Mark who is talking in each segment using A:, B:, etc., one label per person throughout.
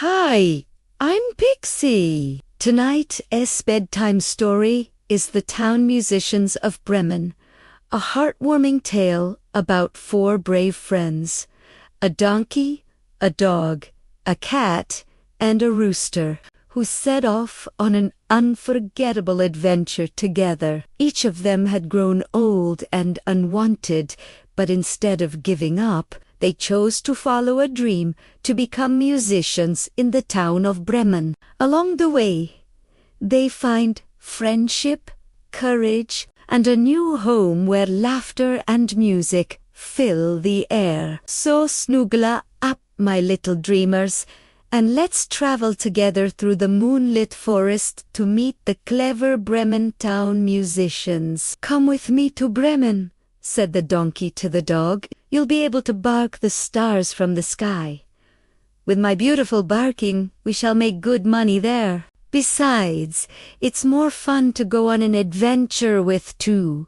A: Hi, I'm Pixie. Tonight's bedtime story is The Town Musicians of Bremen, a heartwarming tale about four brave friends, a donkey, a dog, a cat, and a rooster, who set off on an unforgettable adventure together. Each of them had grown old and unwanted, but instead of giving up, they chose to follow a dream to become musicians in the town of Bremen. Along the way, they find friendship, courage, and a new home where laughter and music fill the air. So snuggle up, my little dreamers, and let's travel together through the moonlit forest to meet the clever Bremen town musicians. Come with me to Bremen, said the donkey to the dog. You'll be able to bark the stars from the sky. With my beautiful barking, we shall make good money there. Besides, it's more fun to go on an adventure with two.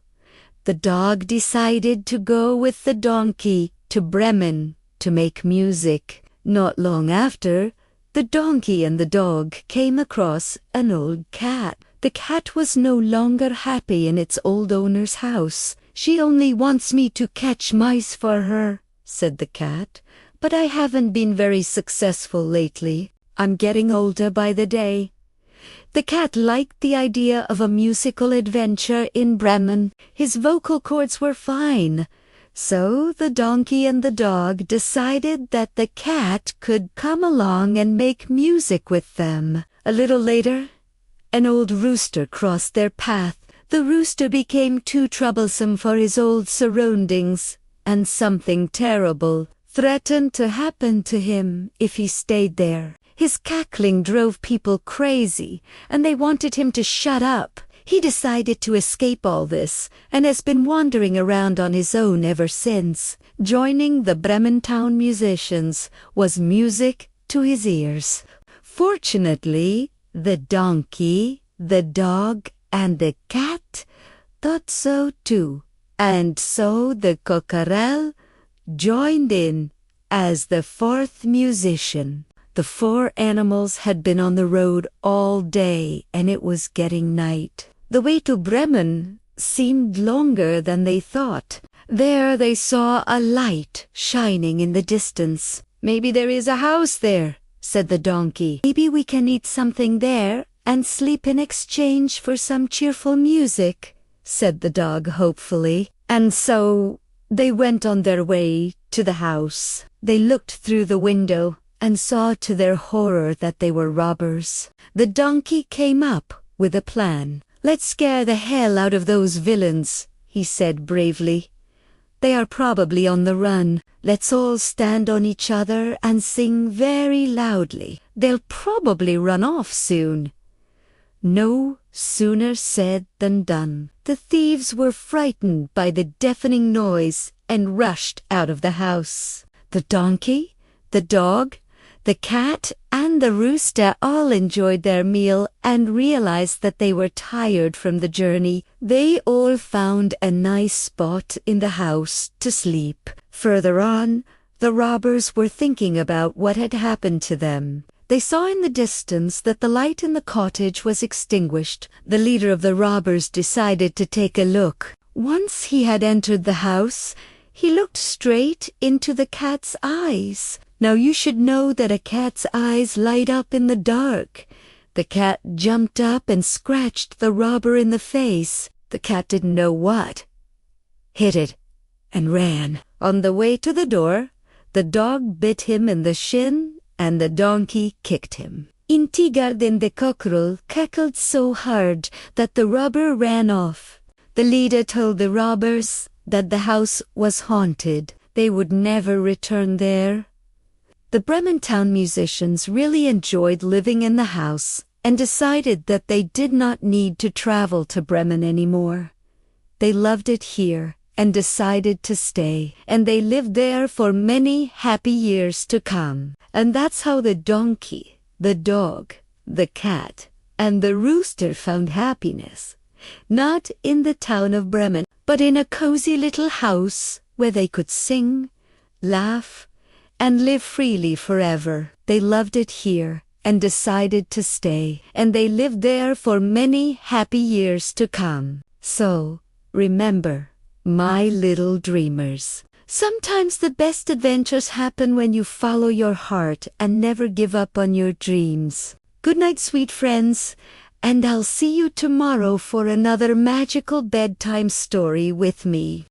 A: The dog decided to go with the donkey to Bremen to make music. Not long after, the donkey and the dog came across an old cat. The cat was no longer happy in its old owner's house. She only wants me to catch mice for her, said the cat, but I haven't been very successful lately. I'm getting older by the day. The cat liked the idea of a musical adventure in Bremen. His vocal cords were fine. So the donkey and the dog decided that the cat could come along and make music with them. A little later, an old rooster crossed their path. The rooster became too troublesome for his old surroundings, and something terrible threatened to happen to him if he stayed there. His cackling drove people crazy, and they wanted him to shut up. He decided to escape all this, and has been wandering around on his own ever since. Joining the Bremen town musicians was music to his ears. Fortunately, the donkey, the dog, and the cat thought so too, and so the cockerel joined in as the fourth musician. The four animals had been on the road all day, and it was getting night. The way to Bremen seemed longer than they thought. There they saw a light shining in the distance. Maybe there is a house there, said the donkey. Maybe we can eat something there and sleep in exchange for some cheerful music, said the dog hopefully. And so they went on their way to the house. They looked through the window and saw to their horror that they were robbers. The donkey came up with a plan. Let's scare the hell out of those villains, he said bravely. They are probably on the run. Let's all stand on each other and sing very loudly. They'll probably run off soon. No sooner said than done. The thieves were frightened by the deafening noise and rushed out of the house. The donkey, the dog, the cat, and the rooster all enjoyed their meal and realized that they were tired from the journey. They all found a nice spot in the house to sleep. Further on, the robbers were thinking about what had happened to them. They saw in the distance that the light in the cottage was extinguished. The leader of the robbers decided to take a look. Once he had entered the house, he looked straight into the cat's eyes. Now you should know that a cat's eyes light up in the dark. The cat jumped up and scratched the robber in the face. The cat didn't know what, hit it, and ran. On the way to the door, the dog bit him in the shin, and the donkey kicked him. Intigarden the cockerel cackled so hard that the robber ran off. The leader told the robbers that the house was haunted. They would never return there. The Bremen town musicians really enjoyed living in the house and decided that they did not need to travel to Bremen anymore. They loved it here and decided to stay, and they lived there for many happy years to come. And that's how the donkey, the dog, the cat, and the rooster found happiness. Not in the town of Bremen, but in a cozy little house where they could sing, laugh, and live freely forever. They loved it here and decided to stay, and they lived there for many happy years to come. So, remember, my little dreamers, sometimes the best adventures happen when you follow your heart and never give up on your dreams. Good night, sweet friends, and I'll see you tomorrow for another magical bedtime story with me.